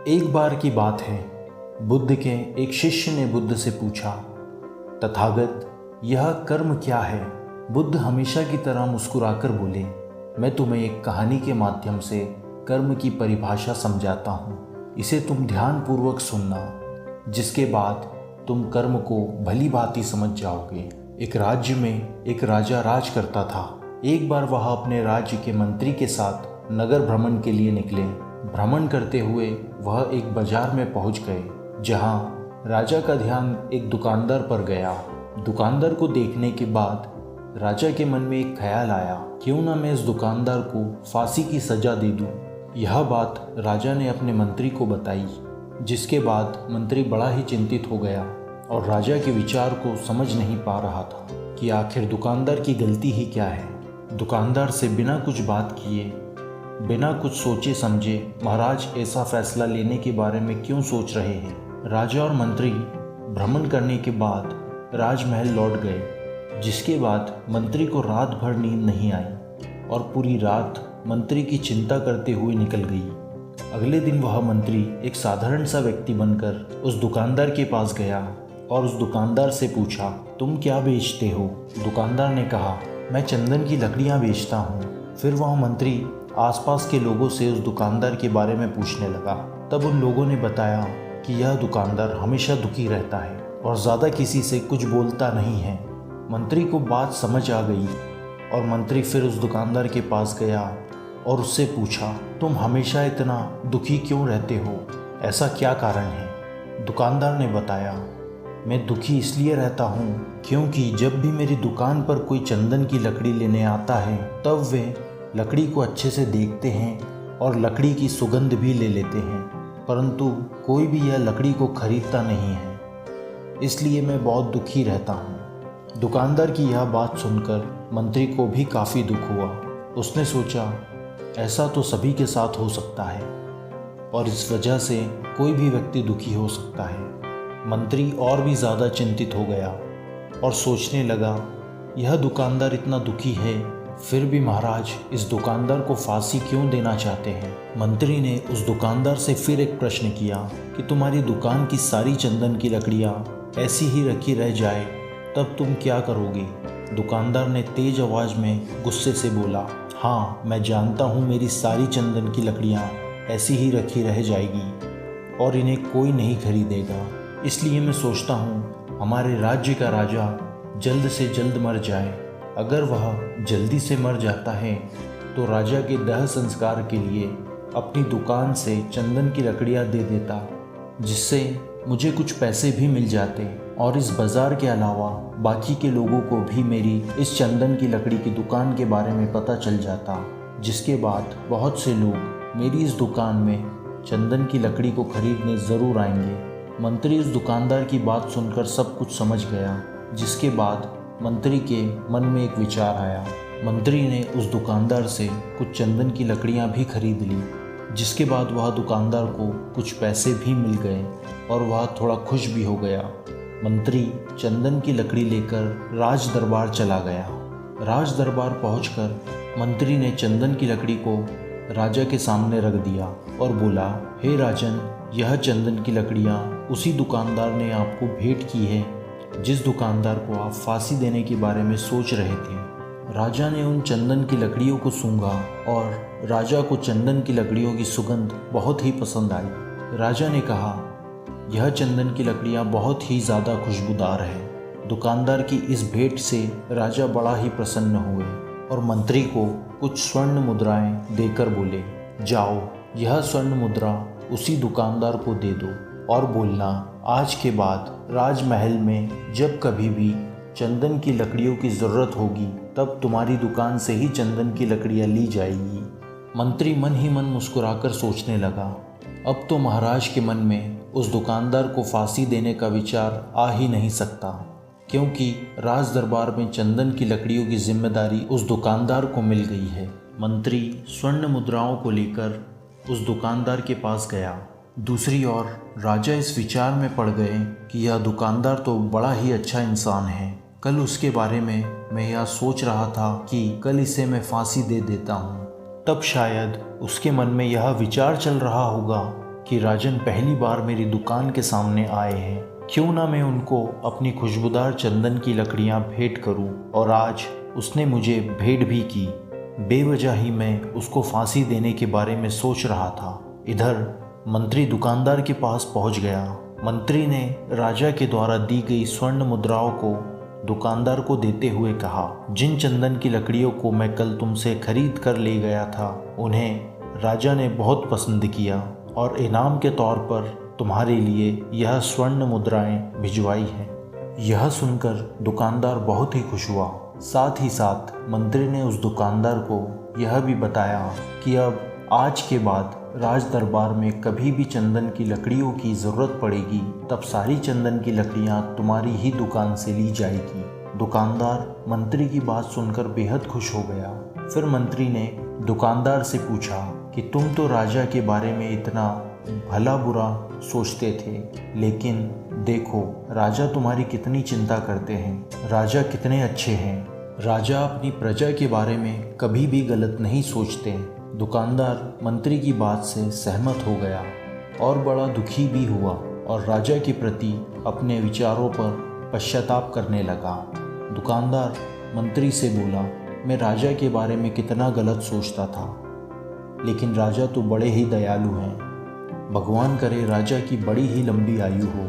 एक बार की बात है, बुद्ध के एक शिष्य ने बुद्ध से पूछा, तथागत, यह कर्म क्या है? बुद्ध हमेशा की तरह मुस्कुराकर बोले, मैं तुम्हें एक कहानी के माध्यम से कर्म की परिभाषा समझाता हूँ। इसे तुम ध्यानपूर्वक सुनना, जिसके बाद तुम कर्म को भली भांति समझ जाओगे। एक राज्य में एक राजा राज करता था। एक बार वह अपने राज्य के मंत्री के साथ नगर भ्रमण के लिए निकले। भ्रमण करते हुए वह एक बाजार में पहुंच गए, जहां राजा का ध्यान एक दुकानदार पर गया। दुकानदार को देखने के बाद राजा के मन में एक ख्याल आया, क्यों ना मैं इस दुकानदार को फांसी की सजा दे दूं। यह बात राजा ने अपने मंत्री को बताई, जिसके बाद मंत्री बड़ा ही चिंतित हो गया और राजा के विचार को समझ नहीं पा रहा था कि आखिर दुकानदार की गलती ही क्या है। दुकानदार से बिना कुछ बात किए, बिना कुछ सोचे समझे महाराज ऐसा फैसला लेने के बारे में क्यों सोच रहे हैं। राजा और मंत्री भ्रमण करने के बाद राजमहल लौट गए, जिसके बाद मंत्री को रात भर नींद नहीं आई और पूरी रात मंत्री की चिंता करते हुए निकल गई। अगले दिन वह मंत्री एक साधारण सा व्यक्ति बनकर उस दुकानदार के पास गया और उस दुकानदार से पूछा, तुम क्या बेचते हो? दुकानदार ने कहा, मैं चंदन की लकड़ियाँ बेचता हूँ। फिर वह मंत्री आसपास के लोगों से उस दुकानदार के बारे में पूछने लगा। तब उन लोगों ने बताया कि यह दुकानदार हमेशा दुखी रहता है और ज़्यादा किसी से कुछ बोलता नहीं है। मंत्री को बात समझ आ गई और मंत्री फिर उस दुकानदार के पास गया और उससे पूछा, तुम हमेशा इतना दुखी क्यों रहते हो? ऐसा क्या कारण है? दुकानदार ने बताया, मैं दुखी इसलिए रहता हूँ क्योंकि जब भी मेरी दुकान पर कोई चंदन की लकड़ी लेने आता है, तब वे लकड़ी को अच्छे से देखते हैं और लकड़ी की सुगंध भी ले लेते हैं, परंतु कोई भी यह लकड़ी को खरीदता नहीं है। इसलिए मैं बहुत दुखी रहता हूँ। दुकानदार की यह बात सुनकर मंत्री को भी काफ़ी दुख हुआ। उसने सोचा, ऐसा तो सभी के साथ हो सकता है और इस वजह से कोई भी व्यक्ति दुखी हो सकता है। मंत्री और भी ज़्यादा चिंतित हो गया और सोचने लगा, यह दुकानदार इतना दुखी है, फिर भी महाराज इस दुकानदार को फांसी क्यों देना चाहते हैं। मंत्री ने उस दुकानदार से फिर एक प्रश्न किया कि तुम्हारी दुकान की सारी चंदन की लकड़ियाँ ऐसी ही रखी रह जाए तब तुम क्या करोगे? दुकानदार ने तेज आवाज़ में गुस्से से बोला, हाँ, मैं जानता हूँ मेरी सारी चंदन की लकड़ियाँ ऐसी ही रखी रह जाएगी और इन्हें कोई नहीं खरीदेगा। इसलिए मैं सोचता हूँ हमारे राज्य का राजा जल्द से जल्द मर जाए। अगर वह जल्दी से मर जाता है तो राजा के दाह संस्कार के लिए अपनी दुकान से चंदन की लकड़ियाँ दे देता, जिससे मुझे कुछ पैसे भी मिल जाते और इस बाज़ार के अलावा बाकी के लोगों को भी मेरी इस चंदन की लकड़ी की दुकान के बारे में पता चल जाता, जिसके बाद बहुत से लोग मेरी इस दुकान में चंदन की लकड़ी को खरीदने ज़रूर आएंगे। मंत्री उस दुकानदार की बात सुनकर सब कुछ समझ गया, जिसके बाद मंत्री के मन में एक विचार आया। मंत्री ने उस दुकानदार से कुछ चंदन की लकड़ियां भी खरीद ली, जिसके बाद वह दुकानदार को कुछ पैसे भी मिल गए और वह थोड़ा खुश भी हो गया। मंत्री चंदन की लकड़ी लेकर राज दरबार चला गया। राज दरबार पहुंचकर मंत्री ने चंदन की लकड़ी को राजा के सामने रख दिया और बोला, हे राजन, यह चंदन की लकड़ियाँ उसी दुकानदार ने आपको भेंट की है जिस दुकानदार को आप फांसी देने के बारे में सोच रहे थे। राजा ने उन चंदन की लकड़ियों को सूंघा और राजा को चंदन की लकड़ियों की सुगंध बहुत ही पसंद आई। राजा ने कहा, यह चंदन की लकड़ियाँ बहुत ही ज़्यादा खुशबूदार है। दुकानदार की इस भेंट से राजा बड़ा ही प्रसन्न हुए और मंत्री को कुछ स्वर्ण मुद्राएं देकर बोले, जाओ, यह स्वर्ण मुद्रा उसी दुकानदार को दे दो और बोलना, आज के बाद राजमहल में जब कभी भी चंदन की लकड़ियों की ज़रूरत होगी तब तुम्हारी दुकान से ही चंदन की लकड़ियाँ ली जाएगी। मंत्री मन ही मन मुस्कुराकर सोचने लगा, अब तो महाराज के मन में उस दुकानदार को फांसी देने का विचार आ ही नहीं सकता, क्योंकि राज दरबार में चंदन की लकड़ियों की जिम्मेदारी उस दुकानदार को मिल गई है। मंत्री स्वर्ण मुद्राओं को लेकर उस दुकानदार के पास गया। दूसरी ओर राजा इस विचार में पड़ गए कि यह दुकानदार तो बड़ा ही अच्छा इंसान है। कल उसके बारे में मैं यह सोच रहा था कि कल इसे मैं फांसी दे देता हूँ। तब शायद उसके मन में यह विचार चल रहा होगा कि राजन पहली बार मेरी दुकान के सामने आए हैं, क्यों ना मैं उनको अपनी खुशबूदार चंदन की लकड़ियां भेंट करूं। और आज उसने मुझे भेंट भी की। बेवजह ही मैं उसको फांसी देने के बारे में सोच रहा था। इधर मंत्री दुकानदार के पास पहुंच गया। मंत्री ने राजा के द्वारा दी गई स्वर्ण मुद्राओं को दुकानदार को देते हुए कहा, जिन चंदन की लकड़ियों को मैं कल तुमसे खरीद कर ले गया था, उन्हें राजा ने बहुत पसंद किया और इनाम के तौर पर तुम्हारे लिए यह स्वर्ण मुद्राएं भिजवाई हैं। यह सुनकर दुकानदार बहुत ही खुश हुआ। साथ ही साथ मंत्री ने उस दुकानदार को यह भी बताया कि अब आज के बाद राज दरबार में कभी भी चंदन की लकड़ियों की ज़रूरत पड़ेगी, तब सारी चंदन की लकड़ियां तुम्हारी ही दुकान से ली जाएगी। दुकानदार मंत्री की बात सुनकर बेहद खुश हो गया। फिर मंत्री ने दुकानदार से पूछा कि तुम तो राजा के बारे में इतना भला बुरा सोचते थे, लेकिन देखो राजा तुम्हारी कितनी चिंता करते हैं। राजा कितने अच्छे हैं। राजा अपनी प्रजा के बारे में कभी भी गलत नहीं सोचते। दुकानदार मंत्री की बात से सहमत हो गया और बड़ा दुखी भी हुआ और राजा के प्रति अपने विचारों पर पश्चाताप करने लगा। दुकानदार मंत्री से बोला, मैं राजा के बारे में कितना गलत सोचता था, लेकिन राजा तो बड़े ही दयालु हैं। भगवान करे राजा की बड़ी ही लंबी आयु हो।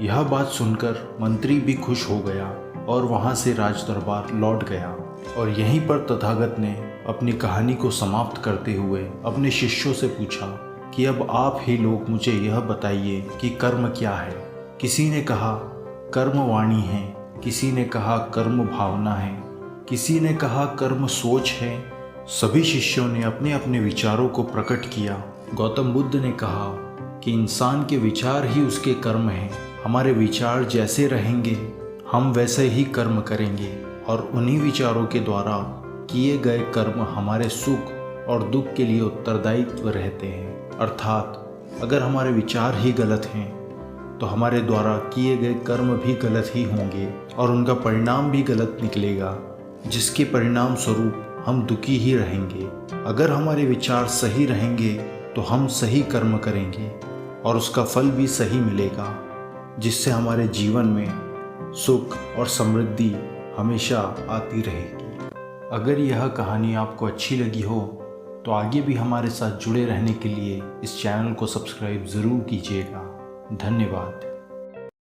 यह बात सुनकर मंत्री भी खुश हो गया और वहाँ से राज दरबार लौट गया। और यहीं पर तथागत ने अपनी कहानी को समाप्त करते हुए अपने शिष्यों से पूछा कि अब आप ही लोग मुझे यह बताइए कि कर्म क्या है। किसी ने कहा कर्म वाणी है, किसी ने कहा कर्म भावना है, किसी ने कहा कर्म सोच है। सभी शिष्यों ने अपने अपने विचारों को प्रकट किया। गौतम बुद्ध ने कहा कि इंसान के विचार ही उसके कर्म हैं। हमारे विचार जैसे रहेंगे हम वैसे ही कर्म करेंगे और उन्हीं विचारों के द्वारा किए गए कर्म हमारे सुख और दुख के लिए उत्तरदायित्व रहते हैं। अर्थात अगर हमारे विचार ही गलत हैं तो हमारे द्वारा किए गए कर्म भी गलत ही होंगे और उनका परिणाम भी गलत निकलेगा, जिसके परिणाम स्वरूप हम दुखी ही रहेंगे। अगर हमारे विचार सही रहेंगे तो हम सही कर्म करेंगे और उसका फल भी सही मिलेगा, जिससे हमारे जीवन में सुख और समृद्धि हमेशा आती रहेगी। अगर यह कहानी आपको अच्छी लगी हो तो आगे भी हमारे साथ जुड़े रहने के लिए इस चैनल को सब्सक्राइब ज़रूर कीजिएगा। धन्यवाद।